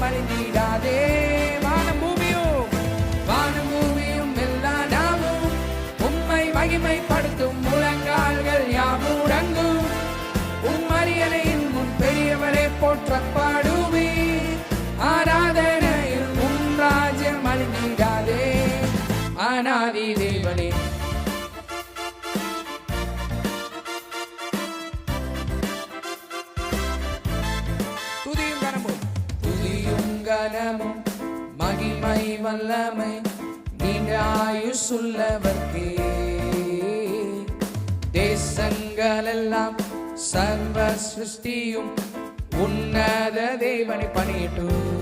மறைந்திடாதே. வானம் பூமியும் எல்லா நாமும் உம்மை மகிமைப்படுத்தும். முழங்கால்கள் யாமுடங்கும். உம்மரியணையின் முன் பெரியவரை போற்றப்பாடுமே. ஆராதனையில் உம் ராஜ்யம் அழிந்திடாதே. அநாதி தேவனே கனமும் மகிமை வல்லமை நீண்ட ஆயுசுள்ளவர்க்கே. தேசங்கள் எல்லாம் சர்வ சிருஷ்டியும் உன்னத தேவனை பணியிட்டும்.